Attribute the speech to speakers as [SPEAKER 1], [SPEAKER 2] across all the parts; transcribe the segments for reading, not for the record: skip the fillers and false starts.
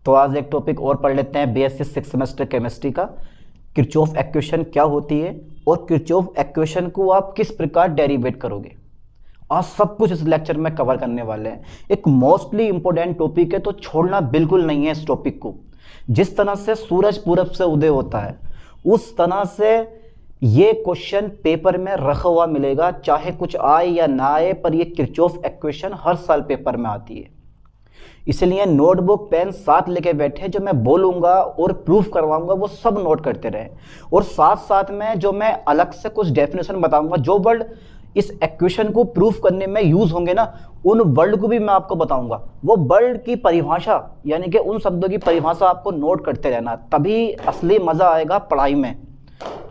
[SPEAKER 1] तो आज एक टॉपिक और पढ़ लेते हैं बीएससी 6 सेमेस्टर केमिस्ट्री का। किरचॉफ इक्वेशन क्या होती है और किरचॉफ इक्वेशन को आप किस प्रकार डेरिवेट करोगे, आज सब कुछ इस लेक्चर में कवर करने वाले हैं। एक मोस्टली इंपॉर्टेंट टॉपिक है, तो छोड़ना बिल्कुल नहीं है इस टॉपिक को। जिस तरह से सूरज पूरब से उदय होता है उस तरह से ये क्वेश्चन पेपर में रखा हुआ मिलेगा, चाहे कुछ आए या ना आए, पर ये किरचॉफ इक्वेशन हर साल पेपर में आती है। इसलिए नोटबुक पेन साथ लेके बैठे, जो मैं बोलूँगा और प्रूफ करवाऊंगा वो सब नोट करते रहे, और साथ साथ में जो मैं अलग से कुछ डेफिनेशन बताऊंगा, जो वर्ड इस इक्वेशन को प्रूफ करने में यूज होंगे ना, उन वर्ड को भी मैं आपको बताऊंगा। वो वर्ड की परिभाषा यानी कि उन शब्दों की परिभाषा आपको नोट करते रहना, तभी असली मजा आएगा पढ़ाई में।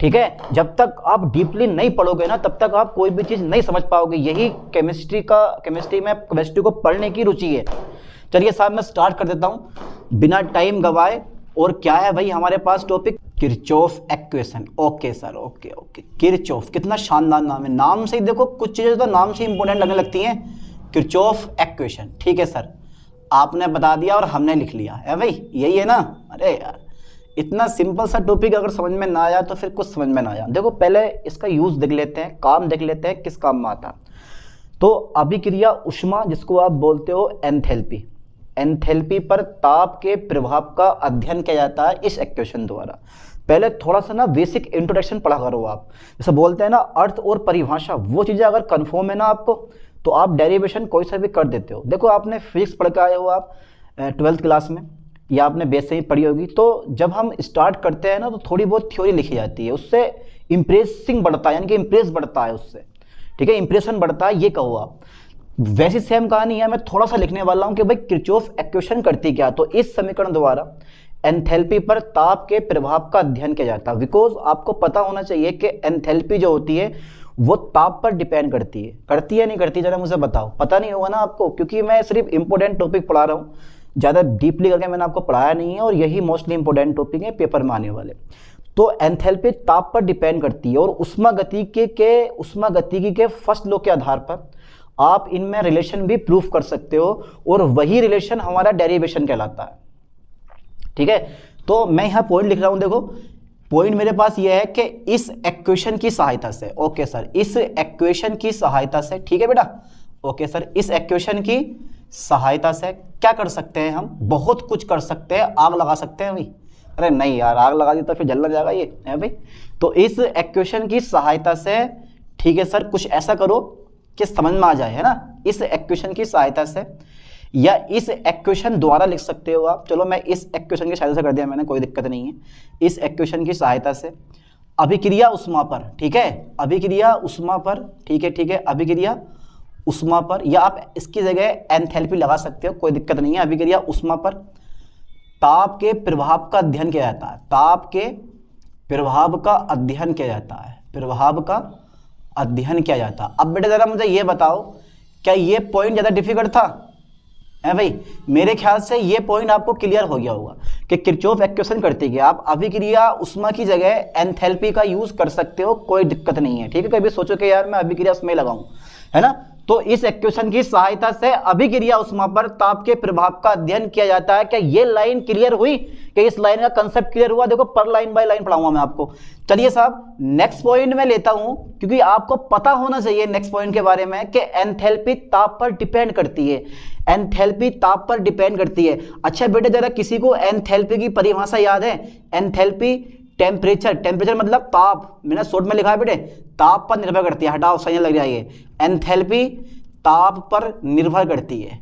[SPEAKER 1] ठीक है, जब तक आप डीपली नहीं पढ़ोगे ना तब तक आप कोई भी चीज नहीं समझ पाओगे। यही केमिस्ट्री में केमिस्ट्री को पढ़ने की रुचि है। चलिए साहब मैं स्टार्ट कर देता हूं बिना टाइम गवाए। और क्या है भाई हमारे पास topic, Kirchhoff equation. Okay sir, okay. Kirchhoff, कितना शानदार नाम है। नाम से ही देखो, कुछ चीजें तो नाम से इंपॉर्टेंट लगने लगती हैं। किरचॉफ इक्वेशन, ठीक है सर, आपने बता दिया और हमने लिख लिया है भाई, यही है ना। अरे यार इतना सिंपल सा टॉपिक अगर समझ में ना आया तो फिर कुछ समझ में ना आया। देखो पहले इसका यूज देख लेते हैं, काम देख लेते हैं किस काम में आता। तो अभिक्रिया उष्मा, जिसको आप बोलते हो एंथैल्पी, एंथैल्पी पर ताप के प्रभाव का अध्ययन किया जाता है इस इक्वेशन द्वारा। पहले थोड़ा सा ना बेसिक इंट्रोडक्शन पढ़ा करो आप। जैसे बोलते हैं ना अर्थ और परिभाषा, वो चीज़ें अगर कन्फर्म है ना आपको तो आप डेरिवेशन कोई सा भी कर देते हो। देखो आपने फिजिक्स पढ़ के आए हो आप 12th क्लास में, या आपने बेस से ही पढ़ी होगी। तो जब हम स्टार्ट करते हैं ना तो थोड़ी बहुत थ्योरी लिखी जाती है, उससे इंप्रेसिंग बढ़ता है, यानी कि इंप्रेस बढ़ता है उससे। ठीक है, इंप्रेशन बढ़ता है, ये कहो आप। वैसी सेम कहानी है, मैं थोड़ा सा लिखने वाला हूं कि भाई किरचॉफ इक्वेशन करती क्या। तो इस समीकरण द्वारा एंथैल्पी पर ताप के प्रभाव का अध्ययन किया जाता है। बिकॉज आपको पता होना चाहिए कि एंथैल्पी जो होती है वो ताप पर डिपेंड करती है नहीं करती, जरा मुझे बताओ। पता नहीं होगा ना आपको, क्योंकि मैं सिर्फ इंपॉर्टेंट टॉपिक पढ़ा रहा हूँ, ज़्यादा डीपली करके मैंने आपको पढ़ाया नहीं है, और यही मोस्टली इंपॉर्टेंट टॉपिक है पेपर में आने वाले। तो एंथैल्पी ताप पर डिपेंड करती है, और उष्मा गतिकी के फर्स्ट लॉ के आधार पर आप इनमें रिलेशन भी प्रूफ कर सकते हो, और वही रिलेशन हमारा डेरिवेशन कहलाता है। ठीक है, तो मैं यहां पॉइंट लिख रहा हूं। देखो पॉइंट मेरे पास यह है कि इस इक्वेशन की सहायता से, ओके सर, इस इक्वेशन की सहायता से, ठीक है बेटा, ओके सर, इस इक्वेशन की सहायता से क्या कर सकते हैं हम, बहुत कुछ कर सकते हैं। आग लगा सकते हैं भाई। अरे नहीं यार, आग लगा दी तो फिर जलना जाएगा ये है भाई। तो इस इक्वेशन की सहायता से, ठीक है सर, कुछ ऐसा करो कि समझ में आ जाए, है ना। इस इक्वेशन की सहायता से या इस इक्वेशन द्वारा लिख सकते हो आप। चलो मैं इस इक्वेशन की सहायता से कर दिया मैंने, कोई दिक्कत नहीं है। इस इक्वेशन की सहायता से अभिक्रिया उष्मा पर, ठीक है, अभिक्रिया उष्मा पर, ठीक है, अभिक्रिया उष्मा पर, या आप इसकी जगह एंथैल्पी लगा सकते हो, कोई दिक्कत नहीं है। अभिक्रिया उष्मा पर ताप के प्रभाव का अध्ययन किया जाता है। ताप के प्रभाव का अध्ययन किया जाता है, प्रभाव का अध्ययन किया जाता। अब बेटे जरा मुझे ये बताओ, क्या ये पॉइंट ज्यादा डिफिकल्ट था है भाई? मेरे ख्याल से ये पॉइंट आपको क्लियर हो गया होगा कि किरचॉफ इक्वेशन करते कि आप अभिक्रिया उष्मा की जगह एंथैल्पी का यूज कर सकते हो, कोई दिक्कत नहीं है। ठीक है, कभी सोचो कि यार मैं अभिक्रिया उष्मा लगाऊं, है ना। तो इस इक्वेशन की सहायता से अभिक्रिया उष्मा पर ताप के प्रभाव का अध्ययन किया जाता है। क्या ये लाइन क्लियर हुई? कि इस लाइन का कंसेप्ट क्लियर हुआ? देखो पर लाइन बाय लाइन पढ़ाऊंगा मैं आपको। चलिए साहब नेक्स्ट पॉइंट में लेता हूं, क्योंकि आपको पता होना चाहिए नेक्स्ट पॉइंट के बारे में कि एंथैल्पी ताप पर डिपेंड करती है। एंथैल्पी ताप पर डिपेंड करती है। अच्छा बेटे जरा किसी को एंथैल्पी की परिभाषा याद है? एंथैल्पी टेम्परेचर मतलब ताप, मैंने शॉर्ट में लिखा है बेटे, ताप पर निर्भर करती है। हटाओ, सही लग रहा है ये। एंथैल्पी ताप पर निर्भर करती है।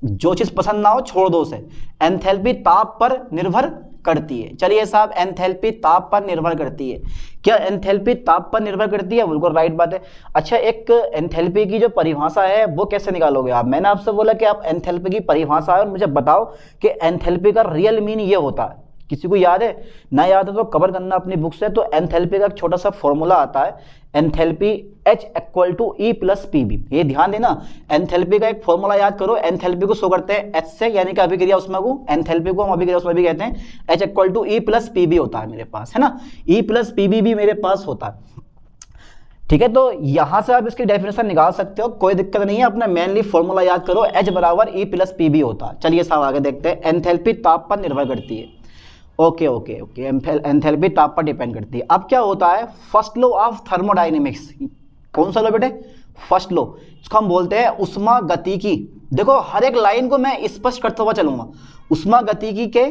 [SPEAKER 1] जो चीज पसंद ना हो छोड़ दो उसे। एंथैल्पी ताप पर निर्भर करती है। चलिए साहब, एंथैल्पी ताप पर निर्भर करती है। क्या एंथैल्पी ताप पर निर्भर करती है? बिल्कुल राइट बात है। अच्छा, एक एंथैल्पी की जो परिभाषा है वो कैसे निकालोगे आप? मैंने आपसे बोला कि आप एंथैल्पी की परिभाषा है और मुझे बताओ कि एंथैल्पी का रियल मीन ये होता है। किसी को याद है? ना याद है तो कवर करना अपनी बुक से। तो एंथैल्पी का एक छोटा सा फॉर्मूला आता है, एंथैल्पी H = E + PV। ये ध्यान देना, एंथैल्पी का एक फॉर्मूला याद करो। एंथैल्पी को शो करते हैं H से, यानी कि अभिक्रिया उष्मा को, एंथैल्पी को हम अभिक्रिया उष्मा भी कहते हैं। H = E + PV होता है मेरे पास, है ना। E + PV भी मेरे पास होता है। ठीक है, तो यहां से आप इसकी डेफिनेशन निकाल सकते हो, कोई दिक्कत नहीं है। अपना मेनली फॉर्मूला याद करो, H बराबर E प्लस पी बी होता। चलिए साहब आगे देखते हैं। एंथैल्पी ताप पर निर्भर करती है। ओके ओके ओके, एंथैल्पी ताप पर डिपेंड करती है। अब क्या होता है, फर्स्ट लॉ ऑफ थर्मोडायनेमिक्स। कौन सा लॉ बेटे? फर्स्ट लॉ, इसको हम बोलते हैं उष्मा गतिकी। देखो हर एक लाइन को मैं स्पष्ट करता हुआ चलूंगा। उष्मा गतिकी के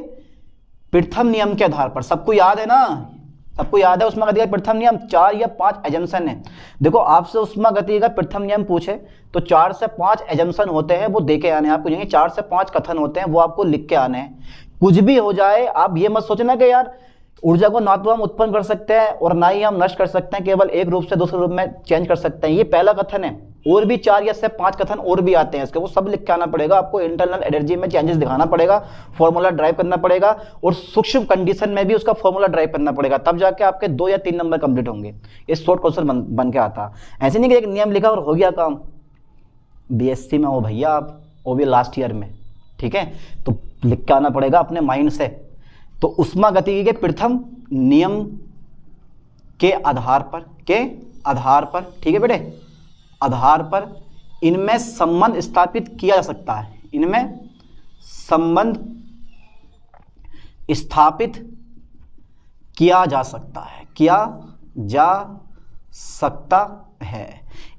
[SPEAKER 1] प्रथम नियम के आधार पर, सबको याद है ना, सबको याद है उष्मागतिकी का प्रथम नियम? 4 या 5 एजम्पशन है। देखो आपसे उष्मागतिकी का प्रथम नियम पूछे तो 4 से 5 एजम्पशन होते हैं, वो देके आने हैं आपको। 4 से 5 कथन होते हैं, वो आपको लिख के आने हैं। कुछ भी हो जाए आप ये मत सोचना कि यार ऊर्जा को ना तो हम उत्पन्न कर सकते हैं और ना ही हम नष्ट कर सकते हैं, केवल एक रूप से दूसरे रूप में चेंज कर सकते हैं। ये पहला कथन है। और भी 4 या से 5 कथन और भी आते हैं इसके, वो सब लिख के आना पड़ेगा आपको। इंटरनल एनर्जी में चेंजेस दिखाना पड़ेगा, फॉर्मूला ड्राइव करना पड़ेगा, और सूक्ष्म कंडीशन में भी उसका फॉर्मूला ड्राइव करना पड़ेगा, तब जाके आपके 2 या 3 नंबर कंप्लीट होंगे। ये शॉर्ट क्वेश्चन बन के आता। ऐसे नहीं कि एक नियम लिखा और हो गया काम। बीएससी में हो भैया आप, वो भी लास्ट ईयर में, ठीक है, तो लिख के आना पड़ेगा अपने माइंड से। तो उष्मागतिकी के प्रथम नियम के आधार पर, ठीक है बेटे, आधार पर इनमें संबंध स्थापित किया जा सकता है। इनमें संबंध स्थापित किया जा सकता है,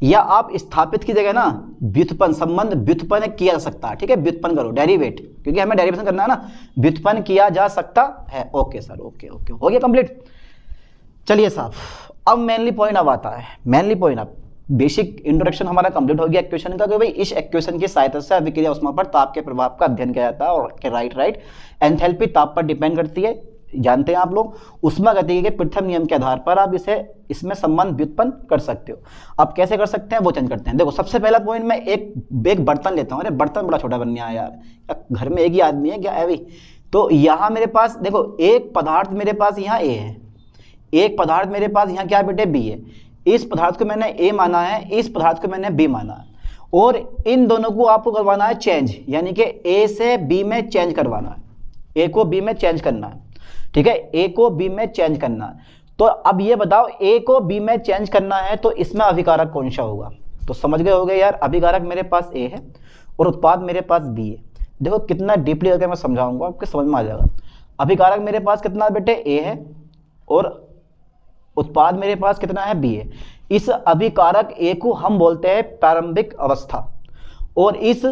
[SPEAKER 1] या आप स्थापित की जगह ना व्युत्पन्न, संबंध व्युत्पन्न किया जा सकता है। ठीक है, व्युत्पन्न करो, डेरिवेट, क्योंकि हमें डेरिवेशन करना है ना, व्युत्पन्न किया जा सकता है। ओके सर, ओके ओके, हो गया कंप्लीट। चलिए साहब, अब मेनली पॉइंट अब आता है। मेनली पॉइंट, अब बेसिक इंट्रोडक्शन हमारा कंप्लीट हो गया एक्वेशन का, कि भाई इस एक्वेशन की सहायता से अभिक्रिया ऊष्मा पर ताप के प्रभाव का अध्ययन किया जाता है। और राइट, एंथैल्पी ताप पर डिपेंड करती है, जानते हैं आप लोग। उष्मागतिकी के प्रथम नियम के आधार पर आप इसमें संबंध व्युत्पन्न कर सकते हो। आप कैसे कर सकते हैं वो चेंज करते हैं। देखो सबसे पहला पॉइंट, मैं एक बर्तन लेता हूँ। अरे बर्तन बड़ा छोटा बन गया यार, घर में एक ही आदमी है क्या है भाई? तो यहाँ मेरे पास देखो एक पदार्थ मेरे पास यहाँ ए है, एक पदार्थ मेरे पास यहाँ क्या बेटे बी है। इस पदार्थ को मैंने ए माना है, इस पदार्थ को मैंने बी माना है, और इन दोनों को आपको करवाना है चेंज, यानी कि ए से बी में चेंज करवाना है। ए को बी में चेंज करना है, ठीक है, ए को बी में चेंज करना है। तो अब ये बताओ, ए को बी में चेंज करना है तो इसमें अभिकारक कौन सा होगा? तो समझ गए होगे यार, अभिकारक मेरे पास ए है और उत्पाद मेरे पास बी है। देखो कितना डीपली करके मैं समझाऊंगा, आपके समझ में आ जाएगा। अभिकारक मेरे पास कितना बेटे ए है, और उत्पाद मेरे पास कितना है बी है। इस अभिकारक ए को हम बोलते हैं प्रारंभिक अवस्था, और इस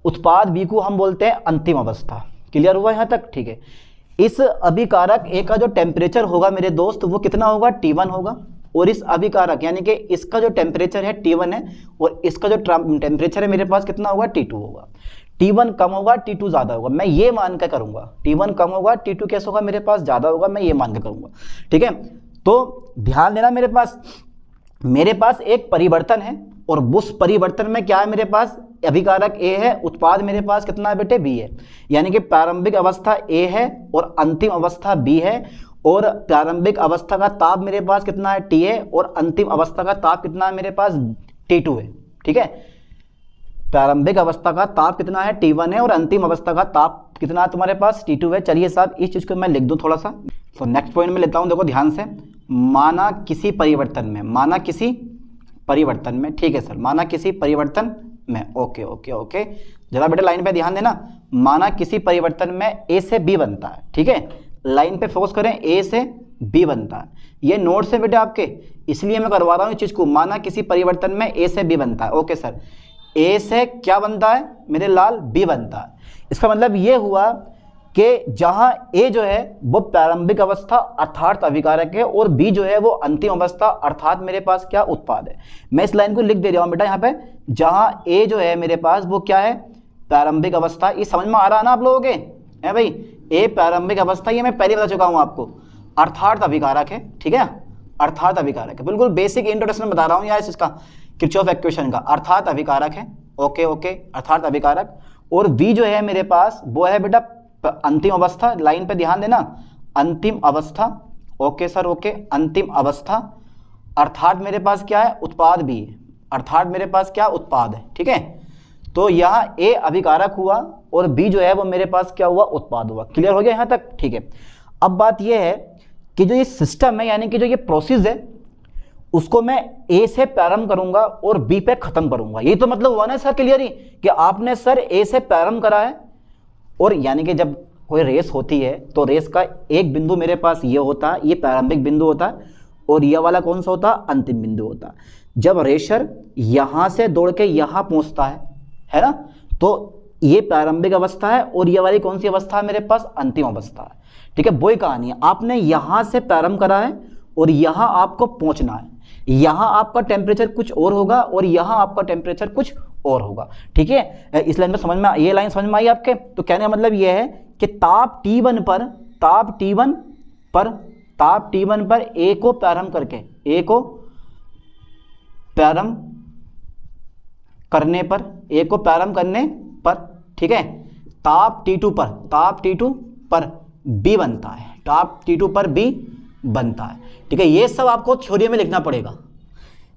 [SPEAKER 1] उत्पाद बी को हम बोलते हैं अंतिम अवस्था। क्लियर हुआ यहाँ तक? ठीक है। इस अभिकारक ए का जो टेम्परेचर होगा मेरे दोस्त, वो कितना होगा? T1 होगा। और इस अभिकारक यानी कि इसका जो टेम्परेचर है T1 है, और इसका जो टेम्परेचर है मेरे पास कितना होगा? T2 होगा। T1 कम होगा, T2 ज़्यादा होगा, मैं ये मान कर करूँगा। T1 कम होगा, T2 कैसे होगा? मेरे पास ज़्यादा होगा, मैं ये मान कर करूँगा। ठीक है, तो ध्यान देना, मेरे पास एक परिवर्तन है, और उस परिवर्तन में क्या है मेरे पास? अभिकारक ए है, उत्पाद मेरे पास कितना है बेटे? बी है। यानी कि प्रारंभिक अवस्था ए है और अंतिम अवस्था बी है, और प्रारंभिक अवस्था का ताप मेरे पास कितना है? टी है, और अंतिम अवस्था का ताप कितना है मेरे पास? T2 है। ठीक है, प्रारंभिक अवस्था का ताप कितना है? T1 है, और अंतिम अवस्था का ताप कितना है तुम्हारे पास? T2 है। चलिए साहब, इस चीज को मैं लिख दूं थोड़ा सा। तो नेक्स्ट पॉइंट में लेता हूं, देखो ध्यान से। माना किसी परिवर्तन में, ठीक है सर, माना किसी परिवर्तन में, ओके ओके ओके, जरा बेटा लाइन पे ध्यान देना। माना किसी परिवर्तन में ए से बी बनता है, ठीक है, लाइन पे फोकस करें, ए से बी बनता है। ये नोट्स है बेटे आपके, इसलिए मैं करवा रहा हूँ इस चीज को। माना किसी परिवर्तन में ए से बी बनता है, ओके सर, ए से क्या बनता है मेरे लाल? बी बनता है। इसका मतलब ये हुआ कि जहां ए जो है वो प्रारंभिक अवस्था अर्थात अभिकारक है, और बी जो है वो अंतिम अवस्था अर्थात मेरे पास क्या? उत्पाद है। मैं इस लाइन को लिख दे रहा हूं बेटा यहाँ पे, जहां ए जो है मेरे पास वो क्या है? प्रारंभिक अवस्था। ये समझ में आ रहा है ना आप लोगों के? है भाई, ए प्रारंभिक अवस्था, ये मैं पहले बता चुका हूं आपको, अर्थात अभिकारक है। ठीक है, अर्थात अभिकारक है, बिल्कुल बेसिक इंट्रोडक्शन बता रहा हूँ यार इसका, किरचॉफ इक्वेशन का। अर्थात अभिकारक है, ओके ओके, अर्थात अभिकारक। और बी जो है मेरे पास वो है बेटा अंतिम अवस्था। लाइन पे ध्यान देना, अंतिम अवस्था, ओके सर ओके, अंतिम अवस्था अर्थात मेरे पास क्या है? उत्पाद बी है, अर्थात मेरे पास क्या? उत्पाद है। ठीक है, तो यहाँ ए अभिकारक हुआ और बी जो है वो मेरे पास क्या हुआ? उत्पाद हुआ। क्लियर हो गया यहाँ तक? ठीक है, अब बात यह है कि जो ये सिस्टम है, यानी कि जो ये प्रोसेस है, उसको मैं ए से प्रारंभ करूंगा और बी पे खत्म करूंगा। ये तो मतलब हुआ ना सर क्लियर ही कि आपने सर ए से प्रारंभ करा है, और यानी कि जब कोई रेस होती है तो रेस का एक बिंदु मेरे पास ये होता है, ये प्रारंभिक बिंदु होता है, और ये वाला कौन सा होता है, अंतिम बिंदु होता है। जब रेसर यहां से दौड़ के यहां पहुंचता है ना, तो ये प्रारंभिक अवस्था है और ये वाली कौन सी अवस्था है मेरे पास, अंतिम अवस्था है। ठीक है, वही कहानी है, आपने यहां से प्रारंभ करा है और यहां आपको पहुंचना है। यहां आपका टेम्परेचर कुछ और होगा और यहां आपका टेम्परेचर कुछ और होगा। ठीक है, इस लाइन में समझ में, ये लाइन समझ में आई आपके? तो कहने का मतलब ये है कि ताप T1 पर ए को प्रारंभ करके, ए को प्रारंभ करने पर, ठीक है, ताप T2 पर बी बनता है, ताप T2 पर बी बनता है। ठीक है, ये सब आपको थ्योरी में लिखना पड़ेगा।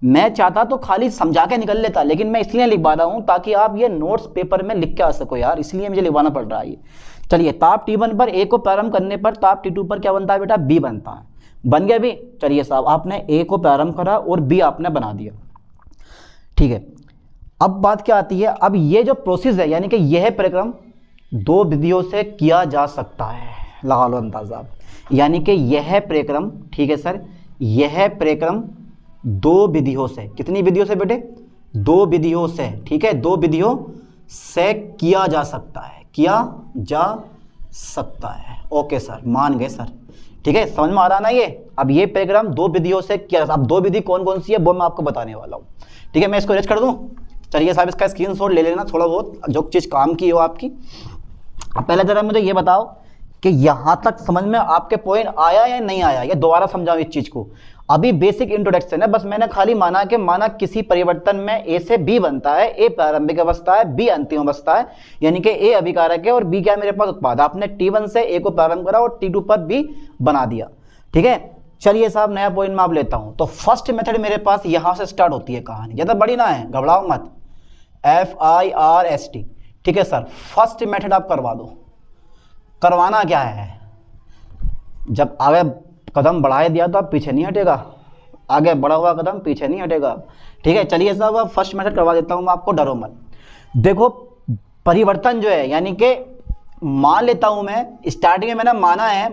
[SPEAKER 1] मैं चाहता तो खाली समझा के निकल लेता, लेकिन मैं इसलिए लिखवा रहा हूं ताकि आप ये नोट्स पेपर में लिख के आ सको यार, इसलिए मुझे लिखवाना पड़ रहा है ये। चलिए, ताप T1 पर ए को प्रारंभ करने पर ताप T2 पर क्या बनता है बेटा, बी बनता है। बन गया बी? चलिए साहब, आपने ए को प्रारंभ करा और बी आपने बना दिया। ठीक है, अब बात क्या आती है, अब ये जो प्रोसेस है, यानी कि यह प्रक्रम दो विधियों से किया जा सकता है। लगा लो अंदाजा, यानी कि यह प्रक्रम, ठीक है सर, यह प्रक्रम दो विधियों से, कितनी विधियों से बेटे, दो विधियों से, ठीक है, दो विधियों से किया जा सकता है, किया जा सकता है। ओके सर, मान गए सर। ठीक है, समझ में आ रहा ना ये? अब ये प्रक्रम दो विधियों से किया, अब दो विधि कौन कौन सी है वो मैं आपको बताने वाला हूँ। ठीक है, मैं इसको रेस्ट कर दूं। चलिए साहब, इसका स्क्रीनशॉट ले लेना, थोड़ा बहुत जो चीज़ काम की हो आपकी। अब पहले जरा मुझे ये बताओ कि यहाँ तक समझ में आपके पॉइंट आया या नहीं आया, या दोबारा समझाऊं इस चीज़ को। अभी बेसिक इंट्रोडक्शन है, बस मैंने खाली माना किसी परिवर्तन में ए से बी बनता है, ए प्रारंभिक अवस्था है, बी अंतिम अवस्था है, यानी कि ए अभिकारक है और बी क्या मेरे पास उत्पाद। आपने T1 से ए को प्रारंभ करा और T2 पर बी बना दिया। ठीक है, चलिए साहब, नया पॉइंट मैं आप लेता हूं। तो फर्स्ट मेथड मेरे पास यहां से स्टार्ट होती है कहानी, ज्यादा बड़ी ना है, घबराओ मत, FIRST। ठीक है सर, फर्स्ट मेथड आप करवा दो। करवाना क्या है, जब आगे कदम बढ़ाए दिया तो आप पीछे नहीं हटेगा, आगे बढ़ा हुआ कदम पीछे नहीं हटेगा। ठीक है, चलिए साहब, अब फर्स्ट मेथड करवा देता हूं मैं आपको, डरो मत। देखो, परिवर्तन जो है, यानी कि मान लेता हूं मैं, स्टार्टिंग में मैंने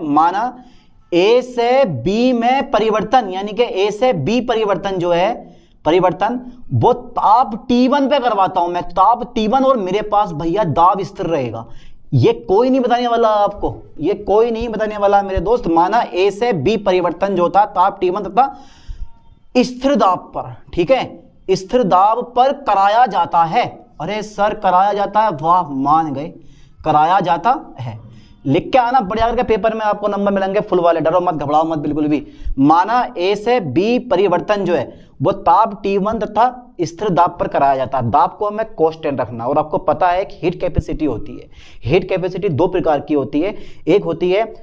[SPEAKER 1] माना ए से बी में परिवर्तन, यानी कि ए से बी परिवर्तन जो है, परिवर्तन वो ताप T1 पे करवाता हूं मैं, ताप T1, और मेरे पास भैया दाब स्थिर रहेगा। ये कोई नहीं बताने वाला आपको, ये कोई नहीं बताने वाला मेरे दोस्त। माना ए से बी परिवर्तन जो था ताप T1 तथा स्थिर दाब पर, ठीक है, स्थिर दाब पर कराया जाता है। अरे सर, कराया जाता है, वाह, मान गए, कराया जाता है। लिख के आना बढ़िया करके, पेपर में आपको नंबर मिलेंगे फुल वाले, डरो मत, घबराओ मत बिल्कुल भी। माना ए से बी परिवर्तन जो है वो ताप T1 तथा स्थिर दाब पर कराया जाता है। दाब को हमें कांस्टेंट रखना, और आपको पता है कि हीट कैपेसिटी होती है। हीट कैपेसिटी दो प्रकार की होती है, एक होती है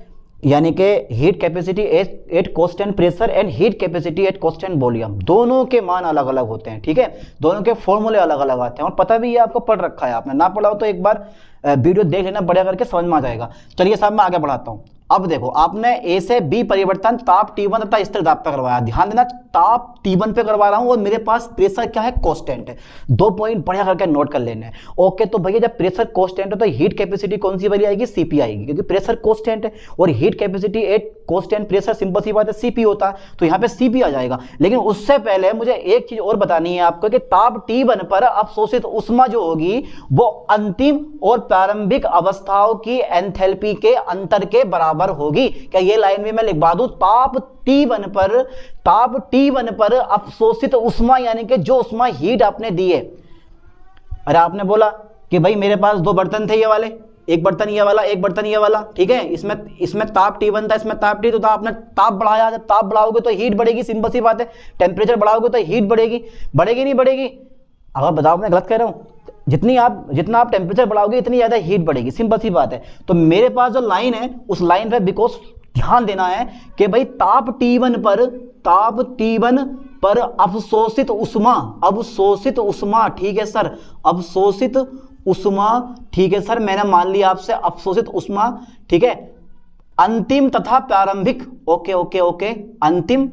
[SPEAKER 1] यानी कि heat capacity at constant pressure and heat capacity at constant volume. दोनों के मान अलग अलग होते हैं। ठीक है, दोनों के फॉर्मूले अलग अलग आते हैं, और पता भी ये आपको पढ़ रखा है, आपने ना पढ़ा हो तो एक बार वीडियो देख लेना, बढ़िया करके समझ में आ जाएगा। चलिए साहब, मैं आगे बढ़ाता हूं। अब देखो, आपने ए से बी परिवर्तन ताप T1 तथा स्थिर दाब पे करवाया। ध्यान देना, ताप T1 पे करवा रहा हूं और मेरे पास प्रेशर क्या है, कांस्टेंट है। दो पॉइंट बढ़िया करके नोट कर लेने हैं। ओके, तो भैया जब प्रेशर कांस्टेंट है तो हीट कैपेसिटी कौन सी वाली आएगी, CP आएगी, क्योंकि प्रेशर कांस्टेंट है और heat capacity at constant pressure, simple सी बात है, CP होता है, तो यहाँ पे CP आ जाएगा। लेकिन उससे पहले मुझे एक चीज और बतानी है आपको कि ताप T1 पर अवशोषित ऊष्मा जो होगी वो अंतिम और प्रारंभिक अवस्थाओं की एंथैल्पी के अंतर के बराबर होगी। क्या ये लाइन भी मैं लिखवा दूं, ताप T1 पर अवशोषित ऊष्मा, यानी कि जो ऊष्मा हीट आपने दी है। अरे आपने बोला कि भाई मेरे पास दो बर्तन थे ये वाले, एक बर्तन ये वाला, एक बर्तन ये वाला, ठीक है, इसमें ताप T1 था, इसमें ताप T2 था। आपने ताप बढ़ाया, जब ताप बढ़ाओगे तो हीट बढ़ेगी, सिंपल सी बात है। टेम्परेचर बढ़ाओगे तो हीट बढ़ेगी, बढ़ेगी नहीं बढ़ेगी? अगर बताओ मैं गलत कह रहा हूं? जितना आप टेम्परेचर बढ़ाओगे इतनी ज्यादा हीट बढ़ेगी, सिंपल सी बात है। तो मेरे पास जो लाइन है उस लाइन पे बिकॉज ध्यान देना है कि भाई ताप T1 पर अवशोषित ऊष्मा, ठीक है सर, अवशोषित ऊष्मा, ठीक है सर, मैंने मान लिया आपसे अवशोषित ऊष्मा, ठीक है, अंतिम तथा प्रारंभिक, ओके, अंतिम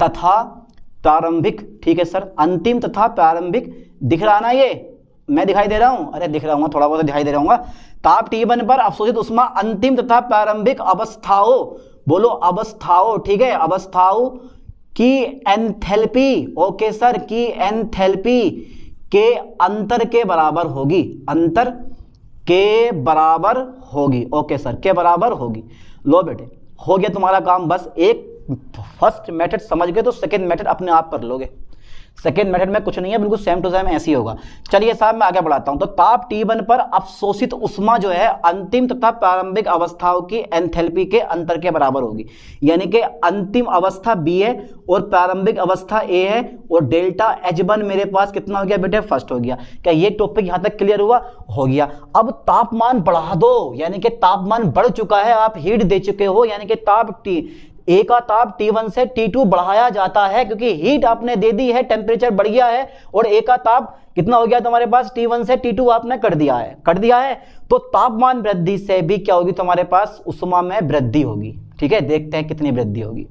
[SPEAKER 1] तथा प्रारंभिक, ठीक है सर, अंतिम तथा प्रारंभिक दिख रहा ना, ये मैं दिखाई दे रहा हूं, अरे दिख रहा हूँ, थोड़ा बहुत दिखाई दे रहा हूँ। ताप T1 पर अवशोषित उष्मा अंतिम तथा प्रारंभिक अवस्थाओं, बोलो अवस्थाओं, ठीक है, अवस्थाओं की एंथैल्पी, ओके सर, की एंथैल्पी के अंतर के बराबर होगी, अंतर के बराबर होगी, ओके सर, के बराबर होगी। लो बेटे हो गया तुम्हारा काम, बस एक फर्स्ट मेथड समझ गए तो सेकंड मेथड अपने आप कर लोगे। सेकेंड मेथड में कुछ नहीं है, बिल्कुल सेम टू सेम ऐसे ही होगा। चलिए साहब मैं आगे बढ़ाता हूं। तो ताप T1 पर अवशोषित उष्मा जो है अंतिम तथा प्रारंभिक अवस्थाओं की एंथैल्पी के अंतर के बराबर होगी, यानी कि अंतिम अवस्था B है और प्रारंभिक अवस्था A है, और डेल्टा H1 मेरे पास कितना हो गया बेटे, फर्स्ट हो गया। क्या ये टॉपिक यहां तक क्लियर हुआ? हो गया। अब तापमान बढ़ा दो, यानी कि तापमान बढ़ चुका है, आप हीट दे चुके हो, यानी कि ताप A का ताप T1 से T2 बढ़ाया जाता है, क्योंकि हीट आपने दे दी है, टेम्परेचर बढ़ गया है, और A का ताप कितना हो गया तुम्हारे पास, T1 से T2 आपने कर दिया है, तो तापमान वृद्धि से भी क्या होगी तुम्हारे पास, उष्मा में वृद्धि होगी। ठीक है, देखते हैं कितनी वृद्धि होगी,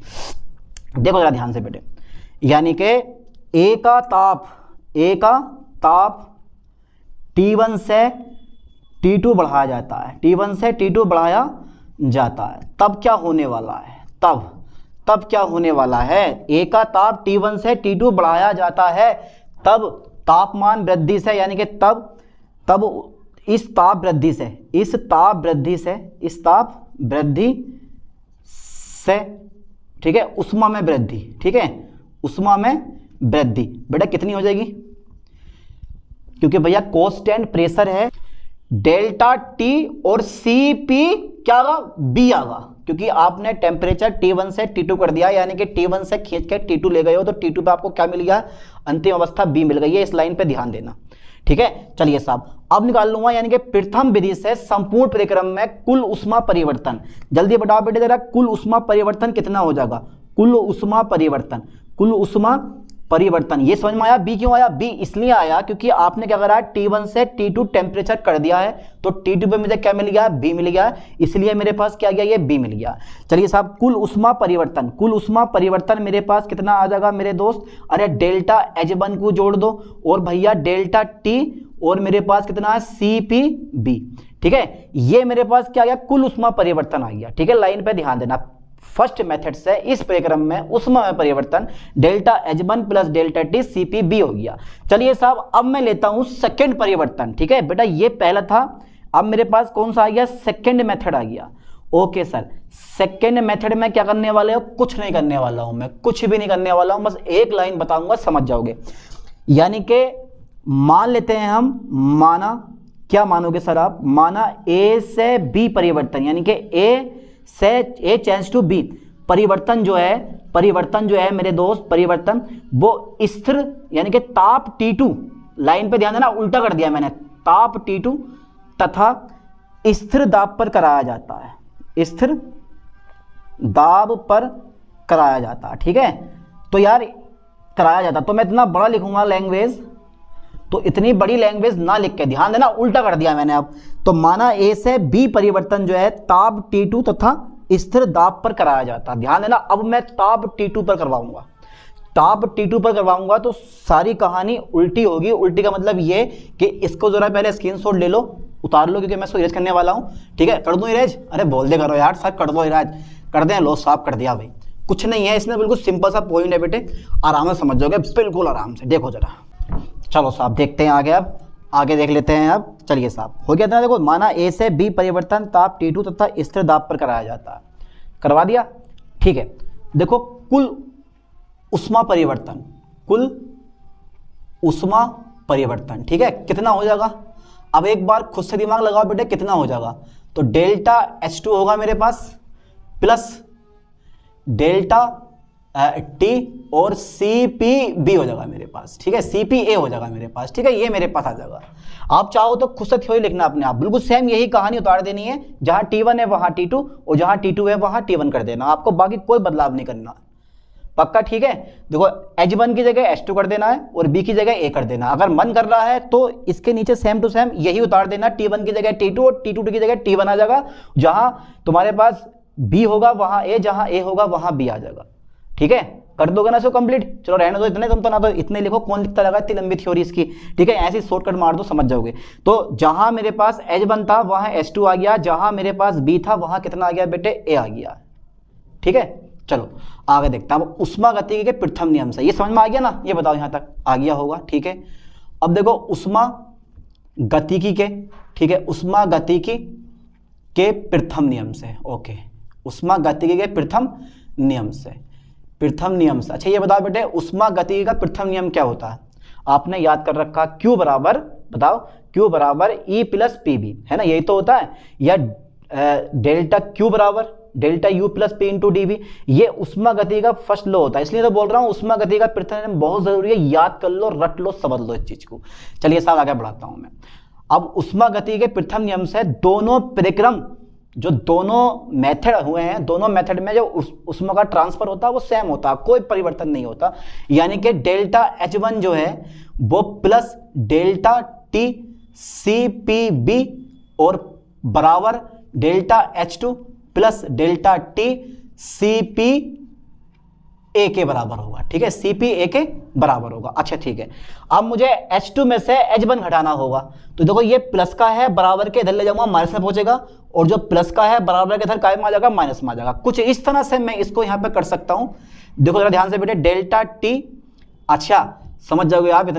[SPEAKER 1] देखो जरा ध्यान से बेटे। यानी कि A का ताप T1 से T2 बढ़ाया जाता है, T1 से T2 बढ़ाया जाता है, तब क्या होने वाला है, तब क्या होने वाला है, A का ताप T1 से T2 बढ़ाया जाता है, तब तापमान वृद्धि से, यानी कि तब इस ताप वृद्धि से, ठीक है, उष्मा में वृद्धि, ठीक है, उष्मा में वृद्धि बेटा कितनी हो जाएगी, क्योंकि भैया कांस्टेंट प्रेशर है, डेल्टा T और CP क्या आगा, B आगा, क्योंकि आपने टेम्परेचर T1 से T2 कर दिया, यानी कि T1 से खींच के T2 ले गए हो, तो T2 पे आपको क्या मिल गया, अंतिम अवस्था B मिल गई है। इस लाइन पे ध्यान देना, ठीक है। चलिए साहब अब निकाल लूंगा, यानी कि प्रथम विधि से संपूर्ण परिक्रम में कुल उष्मा परिवर्तन, जल्दी बताओ बेटे जरा, कुल उष्मा परिवर्तन कितना हो जाएगा, कुल उष्मा परिवर्तन ये समझ में आया। बी क्यों आया, बी इसलिए आया क्योंकि आपने क्या करा, T1 से T2 टेम्परेचर कर दिया है, तो T2 पे मुझे क्या मिल गया, B मिल गया, इसलिए मेरे पास क्या गया, ये B मिल गया। चलिए साहब कुल उष्मा परिवर्तन मेरे पास कितना आ जाएगा मेरे दोस्त, अरे डेल्टा H1 को जोड़ दो और भैया डेल्टा T और मेरे पास कितना है CPB, ठीक है, ये मेरे पास क्या आ गया, कुल उष्मा परिवर्तन आ गया। ठीक है, लाइन पे ध्यान देना, फर्स्ट मेथड से इस परिक्रम में उष्मा में परिवर्तन delta H1 plus delta T CPB हो गया। चलिए साहब अब मैं लेता हूं सेकंड परिवर्तन, ठीक है बेटा, ये पहला था, अब मेरे पास कौन सा आ गया, सेकंड मेथड आ गया। ओके सर, सेकंड मेथड में क्या करने वाले हो, कुछ नहीं करने वाला हूं मैं, कुछ भी नहीं करने वाला हूं, बस एक लाइन बताऊंगा समझ जाओगे। यानी कि मान लेते हैं हम, माना, क्या मानोगे सर आप, माना A से B परिवर्तन, यानी कि A से A चेंज टू B परिवर्तन जो है मेरे दोस्त, परिवर्तन वो स्थिर, यानी कि ताप T2, लाइन पे ध्यान देना, उल्टा कर दिया मैंने, ताप T2 तथा स्थिर दाब पर कराया जाता है, स्थिर दाब पर कराया जाता है। ठीक है, तो यार कराया जाता, तो मैं इतना बड़ा लिखूंगा लैंग्वेज, तो इतनी बड़ी लैंग्वेज ना लिख के, ध्यान देना उल्टा कर दिया मैंने। अब तो माना A से B परिवर्तन जो है ताप T2 तथा स्थिर दाब पर कराया जाता, ध्यान देना। अब मैं ताप T2 पर करवाऊंगा, ताप T2 पर करवाऊंगा तो सारी कहानी उल्टी होगी। उल्टी का मतलब ये कि इसको जरा पहले स्क्रीनशॉट ले लो, उतार लो, क्योंकि मैं इसको इरेज करने वाला हूं। ठीक है, कर दूं इरेज, अरे बोल दे करो यार सर, कर दो इरेज, कर दें, लो साफ कर दिया भाई, कुछ नहीं है इसमें, बिल्कुल सिंपल सा पॉइंट है बेटे, आराम से समझ जाओगे, बिल्कुल आराम से। देखो जरा, चलो साहब देखते हैं आगे, अब आगे देख लेते हैं। अब चलिए साहब हो गया था, देखो माना A से B परिवर्तन ताप T2 तथा स्थिर दाब पर कराया जाता है, करवा दिया। ठीक है, देखो कुल उष्मा परिवर्तन, ठीक है, कितना हो जाएगा, अब एक बार खुद से दिमाग लगाओ बेटे, कितना हो जाएगा, तो डेल्टा H2 होगा मेरे पास प्लस डेल्टा T और CPB हो जाएगा मेरे पास। ठीक है, CPA हो जाएगा मेरे पास। ठीक है, ये मेरे पास आ जाएगा। आप चाहो तो खुद से थ्योरी लिखना अपने आप, बिल्कुल सेम यही कहानी उतार देनी है, जहां T1 है वहां T2 और जहां T2 है वहां T1 कर देना, आपको बाकी कोई बदलाव नहीं करना, पक्का। ठीक है, देखो H1 की जगह H2 कर देना है और B की जगह A कर देना। अगर मन कर रहा है तो इसके नीचे सेम टू सेम यही उतार देना, T1 की जगह T2 और T2 की जगह T1 आ जाएगा। जहां तुम्हारे पास B होगा वहां A, जहां A होगा वहां B आ जाएगा। ठीक है, कर दोगे ना इसको कंप्लीट? चलो रहने दो इतने, तुम तो ना तो इतने लिखो, कौन लिखता लगा इतनी लंबी थ्योरी इसकी, ठीक है, ऐसे शॉर्टकट मार दो समझ जाओगे। तो जहां मेरे पास H1 था वहां H2 आ गया, जहां मेरे पास B था वहां कितना आ गया बेटे, A आ गया, ठीक है। चलो आगे देखते हैं अब उष्मा गतिकी के प्रथम नियम से, ये समझ में आ गया ना, ये बताओ यहां तक आ गया होगा, ठीक है। अब देखो उष्मा गतिकी के, ठीक है, उष्मा गतिकी के प्रथम नियम से, ओके, उष्मा गतिकी के प्रथम नियम से, प्रथम नियम से। अच्छा ये बताओ बेटे उष्मा गतिकी का प्रथम नियम क्या होता है? आपने याद कर रखा, Q बराबर, बताओ Q बराबर E प्लस PB, है ना, यही तो होता है, या डेल्टा Q बराबर delta U plus P into DB, ये उष्मा गति का फर्स्ट लॉ होता है, इसलिए तो बोल रहा हूँ उष्मा गति का प्रथम नियम बहुत जरूरी है, याद कर लो, रट लो, समझ लो इस चीज को। चलिए साहब आगे बढ़ाता हूं मैं। अब उष्मा गति के प्रथम नियम से दोनों परिक्रम, जो दोनों मेथड हुए हैं, दोनों मेथड में जो उष्मा का ट्रांसफर होता है वो सेम होता है, कोई परिवर्तन नहीं होता, यानी कि डेल्टा H1 जो है वो प्लस डेल्टा T CPB और बराबर delta H2 plus delta T CPA के बराबर होगा, ठीक है, CPA के बराबर होगा। अच्छा ठीक है, अब मुझे H2 में से H1 घटाना होगा, तो देखो ये प्लस का है बराबर के इधर ले जाऊंगा माइनस में पहुंचेगा, और जो प्लस का है बराबर के इधर काय में आ जाएगा, माइनस में आ जाएगा। कुछ इस तरह से मैं इसको यहां पे कर सकता हूं, देखो जरा ध्यान से बेटे, डेल्टा T, अच्छा समझ जाओगे आप,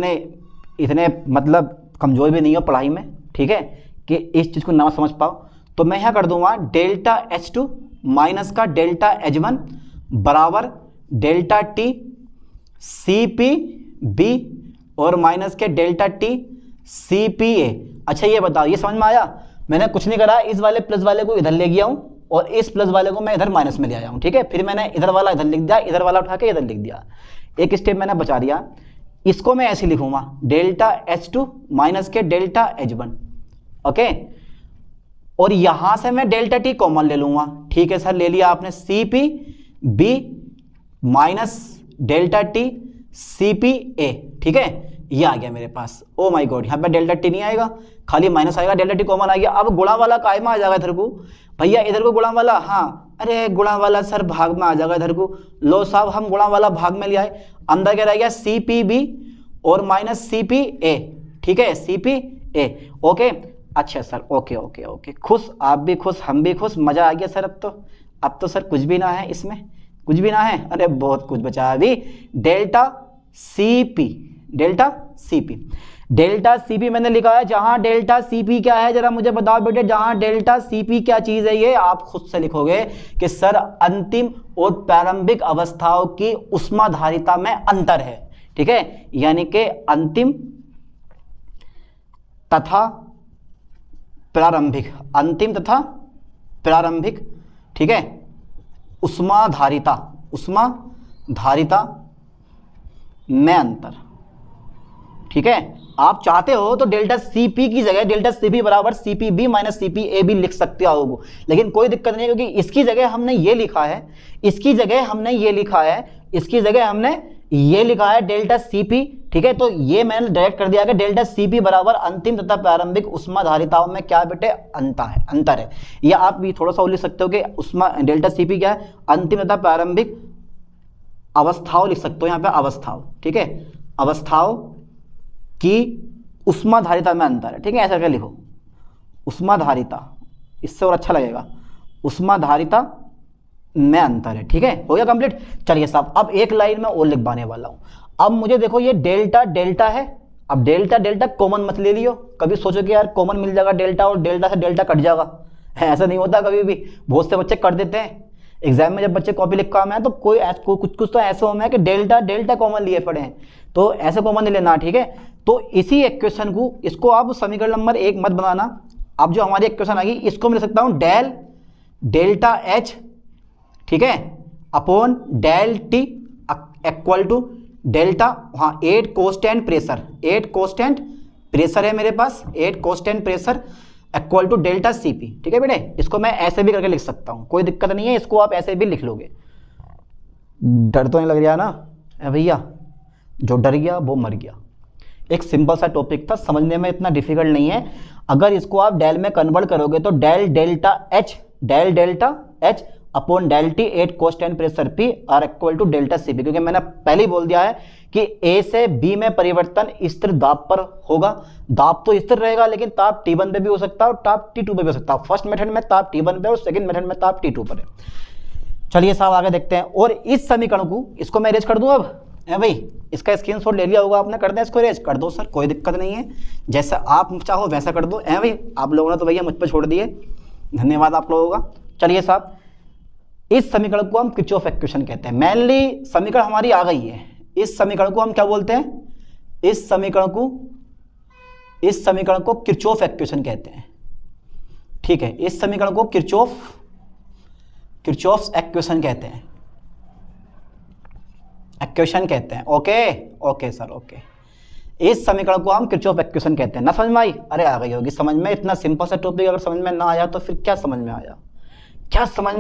[SPEAKER 1] इतने मतलब कमजोर भी नहीं हो पढ़ाई में, ठीक है, कि इस चीज को ना समझ पाओ। तो मैं यहां कर दूंगा डेल्टा H2 माइनस का डेल्टा H1 बराबर डेल्टा T CPB और माइनस के डेल्टा T CPA। अच्छा ये बताओ, ये समझ में आया? मैंने कुछ नहीं करा, इस वाले प्लस वाले को इधर ले गया हूं और इस प्लस वाले को मैं इधर माइनस में ले आया हूं, ठीक है, फिर मैंने इधर वाला इधर लिख दिया, इधर वाला उठा के इधर लिख दिया, एक स्टेप मैंने बचा दिया। इसको मैं ऐसे लिखूंगा डेल्टा H2 माइनस के डेल्टा H1, ओके, और यहां से मैं डेल्टा T कॉमन ले लूंगा, ठीक है सर, ले लिया आपने, CPB minus delta T CPA, ठीक है, ये आ गया मेरे पास। ओ माय गॉड, यहां पे डेल्टा T नहीं आएगा, खाली माइनस आएगा, डेल्टा T कॉमन आ गया। अब गुणा वाला काय में आ जाएगा इधर को, भैया इधर को गुणा वाला, हाँ, अरे गुणा वाला सर भाग में आ जाएगा इधर को, लो साहब हम गुणा वाला भाग में ले आए, अंदर क्या रह गया, CPB और माइनस CPA, ठीक है, CPA, ओके। अच्छा सर, ओके ओके ओके, खुश, आप भी खुश, हम भी खुश, मजा आ गया सर। अब तो सर कुछ भी ना है इसमें, कुछ भी ना है, अरे बहुत कुछ बचा है अभी। डेल्टा CP, डेल्टा CP मैंने लिखा है, जहां डेल्टा CP क्या है जरा मुझे बताओ बेटे, जहां डेल्टा CP क्या चीज है, ये आप खुद से लिखोगे कि सर अंतिम और प्रारंभिक अवस्थाओं की उष्माधारिता में अंतर है, ठीक है, यानी कि अंतिम तथा प्रारंभिक, अंतिम तथा प्रारंभिक, ठीक है, उष्माधारिता में अंतर, ठीक है। आप चाहते हो तो डेल्टा CP की जगह डेल्टा CP बराबर CPB माइनस CPA भी लिख सकते हो, लेकिन कोई दिक्कत नहीं है, क्योंकि इसकी जगह हमने ये लिखा है, इसकी जगह हमने ये लिखा है डेल्टा CP, ठीक है, तो ये मैंने डायरेक्ट कर दिया कि डेल्टा CP बराबर अंतिम तथा प्रारंभिक उष्माधारिताओं में क्या बेटे, अंतर है। या आप भी थोड़ा सा लिख सकते हो कि डेल्टा CP क्या है, अंतिम तथा प्रारंभिक अवस्थाओं लिख सकते हो, यहाँ पे अवस्थाओं, ठीक है, अवस्थाओं की उष्माधारिता में अंतर है, ठीक है, ऐसा करके लिखो, उष्माधारिता, इससे और अच्छा लगेगा, उष्माधारिता में अंतर है, ठीक है, हो गया कंप्लीट। चलिए साहब अब एक लाइन में और लिखवाने वाला हूं। अब मुझे देखो ये डेल्टा है, अब डेल्टा कॉमन मत ले लियो, कभी सोचो कि यार कॉमन मिल जाएगा डेल्टा और डेल्टा से डेल्टा कट जाएगा, ऐसा नहीं होता कभी भी, बहुत से बच्चे कर देते हैं एग्जाम में, जब बच्चे कॉपी लिख काम है तो कुछ तो ऐसे होना है कि डेल्टा कॉमन लिए पड़े हैं, तो ऐसे कॉमन नहीं लेना, ठीक है। तो इसी इक्वेशन को, इसको आप समीकरण नंबर 1 मत बनाना, अब जो हमारी इक्वेशन आ गई इसको मैं लिख सकता हूं डेल्टा H, ठीक है, upon del T equal to delta, हाँ 8 कांस्टेंट प्रेशर है मेरे पास, 8 constant pressure equal to delta CP, ठीक है बेटे। इसको मैं ऐसे भी करके लिख सकता हूं, कोई दिक्कत नहीं है, इसको आप ऐसे भी लिख लोगे, डर तो नहीं लग रहा ना भैया, जो डर गया वो मर गया। एक सिंपल सा टॉपिक था, समझने में इतना डिफिकल्ट नहीं है। अगर इसको आप डेल में कन्वर्ट करोगे तो delta H upon delta T at constant pressure P are equal to delta CP, क्योंकि मैंने पहले ही बोल दिया है कि A से B में परिवर्तन स्थिर दाब पर होगा। दाब तो स्थिर रहेगा लेकिन ताप T1 पे भी हो सकता है और ताप T2 पे भी हो सकता है। फर्स्ट मेथड में ताप T1 पे और सेकंड मेथड में ताप T2 पर है। चलिए साहब आगे देखते हैं। और इस समीकरण को, इसको मैं रेज कर दूं अब, है भाई, इसका स्क्रीनशॉट ले लिया होगा आपने, कर दें इसको रेज, कर दो सर, कोई दिक्कत नहीं है, जैसा आप चाहो वैसा कर दो। है भाई, आप लोगों ने तो भैया मुझ पर छोड़ दिए, धन्यवाद आप लोगों का। चलिए साहब, इस समीकरण को हम किरचॉफ इक्वेशन कहते हैं। मेनली समीकरण हमारी आ गई है, इस समीकरण को हम क्या बोलते हैं, इस समीकरण को किरचॉफ इक्वेशन कहते हैं। ठीक है, इस समीकरण को किरचॉफ इक्वेशन कहते हैं, ओके सर, ओके। इस समीकरण को हम किरचॉफ इक्वेशन कहते हैं। ना समझ में आई? अरे आ गई होगी समझ में। इतना सिंपल सा टॉपिक अगर समझ में ना आया तो फिर क्या समझ में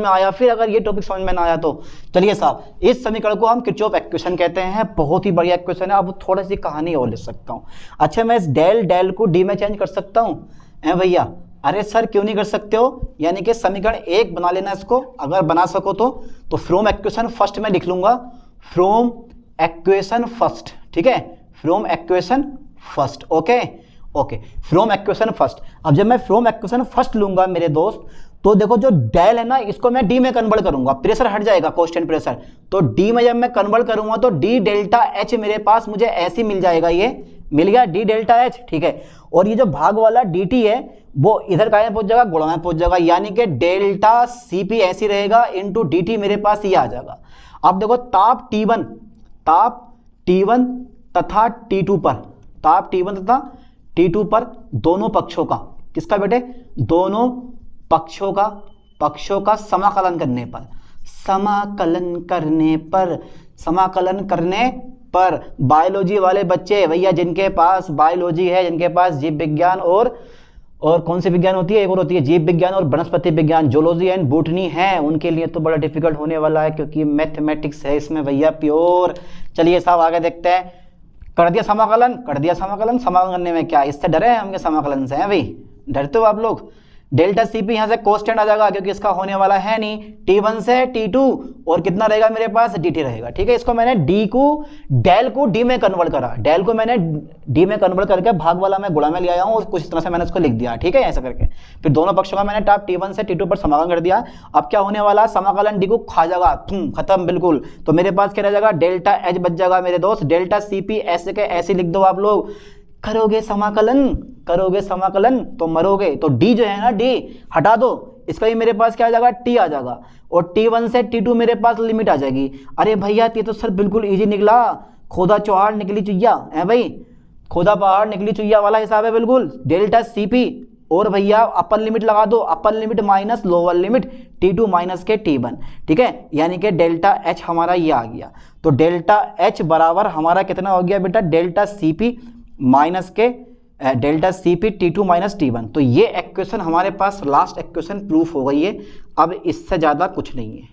[SPEAKER 1] आया, फिर अगर ये टॉपिक समझ में ना आया तो। चलिए साहब, इस समीकरण को हम किरचॉफ इक्वेशन कहते हैं। बहुत ही बढ़िया इक्वेशन है। अब थोड़ी सी कहानी और लिख सकता हूँ। अच्छा, मैं इस डेल को डी में चेंज कर सकता हूँ? भैया, अरे सर क्यों नहीं कर सकते हो? यानी कि समीकरण एक बना लेना इसको, अगर बना सको तो फ्रॉम इक्वेशन फर्स्ट में लिख लूंगा, फ्रॉम इक्वेशन फर्स्ट। ठीक है, from equation first, okay, from equation first. अब जब मैं फ्रॉम इक्वेशन फर्स्ट लूंगा मेरे दोस्त, तो देखो जो डेल है ना, इसको मैं डी में कन्वर्ट करूंगा, प्रेशर हट जाएगा, कांस्टेंट प्रेशर। तो डी में जब मैं कन्वर्ट करूंगा तो डी डेल्टा एच मेरे पास मुझे ऐसे मिल जाएगा, ये मिल गया डी डेल्टा एच। ठीक है, और ये जो भाग वाला डी टी है वो इधर कहाँ पहुंच जाएगा, गुणा में पहुंच जाएगा, यानी कि डेल्टा सीपी ऐसी रहेगा इंटू डी टी मेरे पास ये आ जाएगा। अब देखो ताप T1 तथा T2 पर, ताप T1 तथा T2 पर दोनों पक्षों का, किसका बेटे, दोनों पक्षों का समाकलन करने पर बायोलॉजी वाले बच्चे भैया, जिनके पास बायोलॉजी है, जिनके पास जीव विज्ञान और कौन सी विज्ञान होती है, एक और होती है जीव विज्ञान और वनस्पति विज्ञान, जूलॉजी एंड बॉटनी है, उनके लिए तो बड़ा डिफिकल्ट होने वाला है, क्योंकि मैथमेटिक्स है इसमें भैया प्योर। चलिए साहब आगे देखते हैं। कर दिया समाकलन, समाकलन करने में क्या, इससे डरे हैं हम समाकलन से? हैं भाई, डरते हो आप लोग? डेल्टा सीपी यहाँ से कांस्टेंट आ जाएगा, क्योंकि इसका होने वाला है नहीं, T1 से T2 और कितना रहेगा मेरे पास, DT रहेगा। ठीक है, इसको मैंने डेल को डी में कन्वर्ट करा, डेल को मैंने डी में कन्वर्ट करके भाग वाला मैं गुणा में ले आया हूँ और कुछ इस तरह से मैंने इसको लिख दिया। ठीक है, ऐसा करके फिर दोनों पक्षों का मैंने ताप T1 से T2 पर समाकलन कर दिया। अब क्या होने वाला, समाकलन डी को खा जाएगा, खत्म बिल्कुल। तो मेरे पास क्या रह जाएगा, डेल्टा एच बच जाएगा मेरे दोस्त। डेल्टा सीपी ऐसे के ऐसे लिख दो आप लोग। करोगे समाकलन तो मरोगे। तो डी जो है ना, डी हटा दो, इसका भी मेरे पास क्या आ जाएगा, टी आ जाएगा, और T1 से T2 मेरे पास लिमिट आ जाएगी। अरे भैया ये तो सर बिल्कुल इजी निकला, खोदा चौहाड़ निकली चुईया है भाई, खोदा पहाड़ निकली चुईया वाला हिसाब है बिल्कुल। डेल्टा सीपी और भैया अपर लिमिट लगा दो, upper limit minus lower limit T2 minus के T1। ठीक है, यानी कि डेल्टा एच हमारा ये आ गया। तो डेल्टा एच बराबर हमारा कितना हो गया बेटा, डेल्टा सीपी माइनस के delta CP T2 minus T1। तो ये इक्वेशन हमारे पास लास्ट इक्वेशन प्रूफ हो गई है। अब इससे ज़्यादा कुछ नहीं है,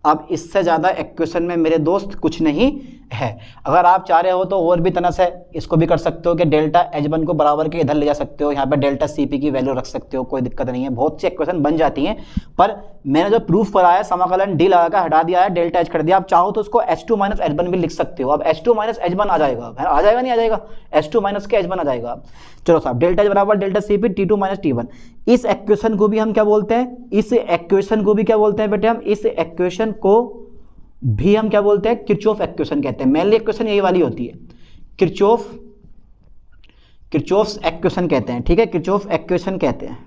[SPEAKER 1] अब इससे ज़्यादा इक्वेशन में मेरे दोस्त कुछ नहीं है। अगर आप चाह रहे हो तो और भी तरह से इसको भी कर सकते हो कि डेल्टा H1 को बराबर के इधर ले जा सकते हो, यहाँ पे डेल्टा CP की वैल्यू रख सकते हो, कोई दिक्कत नहीं है, बहुत सी इक्वेशन बन जाती हैं। पर मैंने जो प्रूफ कराया, समाकलन डी लगा कर हटा दिया है, डेल्टा H कर दिया। आप चाहो तो उसको H2 माइनस H1 भी लिख सकते हो। अब H2 माइनस H1 आ जाएगा, नहीं आ जाएगा, H2 माइनस के H1 आ जाएगा। चलो साहब, डेल्टा H बराबर delta CP T2 minus T1। इस इक्वेशन को भी हम क्या बोलते हैं, इस इक्वेशन को भी क्या बोलते हैं बेटे, हम इस इक्वेशन को भी हम क्या बोलते हैं, किरचॉफ इक्वेशन कहते हैं। मेनली इक्वेशन यही वाली होती है, किरचॉफ इक्वेशन कहते हैं। ठीक है, किरचॉफ इक्वेशन कहते हैं।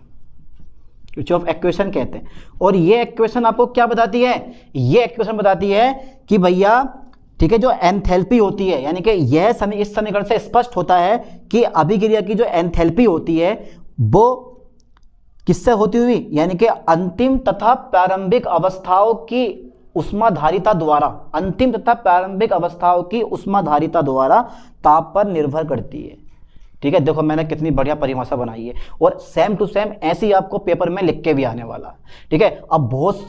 [SPEAKER 1] और ये इक्वेशन आपको क्या बताती है, ये इक्वेशन बताती है कि भैया, ठीक है, जो एंथैल्पी होती है, यानी कि यह इस समीकरण से स्पष्ट होता है कि अभिक्रिया की जो एंथैल्पी होती है वो किससे होती हुई, यानी कि अंतिम तथा प्रारंभिक अवस्थाओं की उष्माधारिता द्वारा, अंतिम तथा प्रारंभिक अवस्थाओं की उष्माधारिता द्वारा ताप पर निर्भर करती है। ठीक है, देखो मैंने कितनी बढ़िया परिभाषा बनाई है, और सेम टू सेम ऐसी आपको पेपर में लिख के भी आने वाला। ठीक है, अब बहुत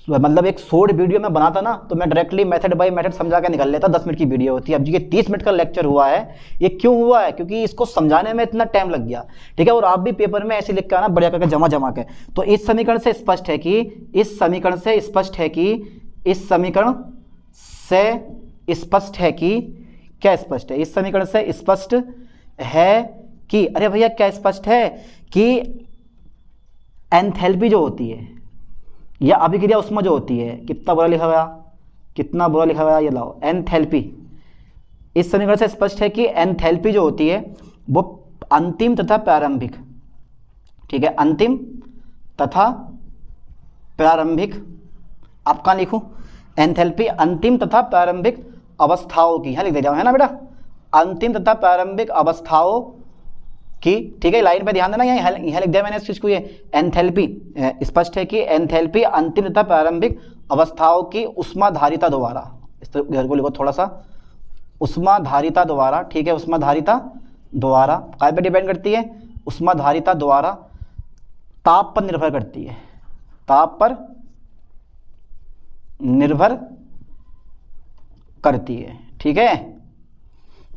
[SPEAKER 1] मतलब एक शॉर्ट वीडियो में बनाता ना तो मैं डायरेक्टली मेथड बाय मेथड समझा के निकल लेता, 10 मिनट की वीडियो होती है। अब जी ये 30 मिनट का लेक्चर हुआ है, ये क्यों हुआ है? क्योंकि इसको समझाने में इतना टाइम लग गया, ठीक है। और आप भी पेपर में ऐसे लिख के आना बढ़िया करके जमा के। तो इस समीकरण से स्पष्ट है कि इस समीकरण से स्पष्ट है कि इस समीकरण से स्पष्ट है कि क्या स्पष्ट है? इस समीकरण से स्पष्ट है कि, अरे भैया क्या स्पष्ट है कि एंथैल्पी जो होती है या अभिक्रिया ऊष्मा जो होती है, कितना बुरा लिखा गया, कितना बुरा लिखा गया, ये लाओ, एंथैल्पी। इस समीकरण से स्पष्ट है कि एंथैल्पी जो होती है वो अंतिम तथा प्रारंभिक, ठीक है, अंतिम तथा प्रारंभिक। आप कहाँ लिखूं? एंथैल्पी अंतिम तथा प्रारंभिक अवस्थाओं की, यहाँ लिख दे जाओ, है ना बेटा, अंतिम तथा प्रारंभिक अवस्थाओं की, ठीक है। लाइन पे ध्यान देना, यहाँ लिख दिया मैंने इस चीज को, ये एंथैल्पी स्पष्ट है कि एंथैल्पी अंतिम तथा प्रारंभिक अवस्थाओं की उष्माधारिता द्वारा, इस तरह इधर को लिखो थोड़ा सा, उष्माधारिता द्वारा, ठीक है, उष्माधारिता द्वारा काय पे डिपेंड करती है? उष्माधारिता द्वारा ताप पर निर्भर करती है, ताप पर निर्भर करती है, ठीक है।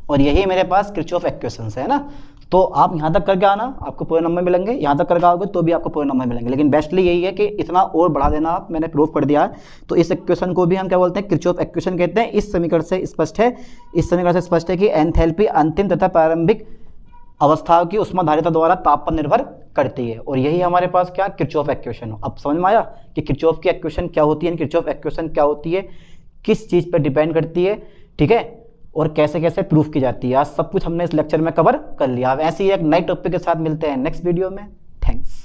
[SPEAKER 1] और यही मेरे पास किरचॉफ इक्वेशंस है ना। तो आप यहाँ तक करके आना, आपको पूरे नंबर मिलेंगे, यहाँ तक करके आओगे तो भी आपको पूरे नंबर मिलेंगे। लेकिन बेस्टली यही है कि इतना और बढ़ा देना आप, मैंने प्रूफ कर दिया है। तो इस इक्वेशन को भी हम क्या बोलते हैं? किरचॉफ इक्वेशन कहते हैं। इस समीकरण से स्पष्ट है, इस समीकरण से स्पष्ट है कि एंथैल्पी अंतिम तथा प्रारंभिक अवस्थाओं की उष्माधारिता द्वारा ताप पर निर्भर करती है। और यही हमारे पास क्या? Kirchhoff equation. अब समझ में आया कि किरचॉफ की इक्वेशन क्या होती है, किरचॉफ इक्वेशन क्या होती है, किस चीज़ पर डिपेंड करती है, ठीक है, और कैसे कैसे प्रूफ की जाती है। आज सब कुछ हमने इस लेक्चर में कवर कर लिया। अब ऐसे ही एक नए टॉपिक के साथ मिलते हैं नेक्स्ट वीडियो में। थैंक्स।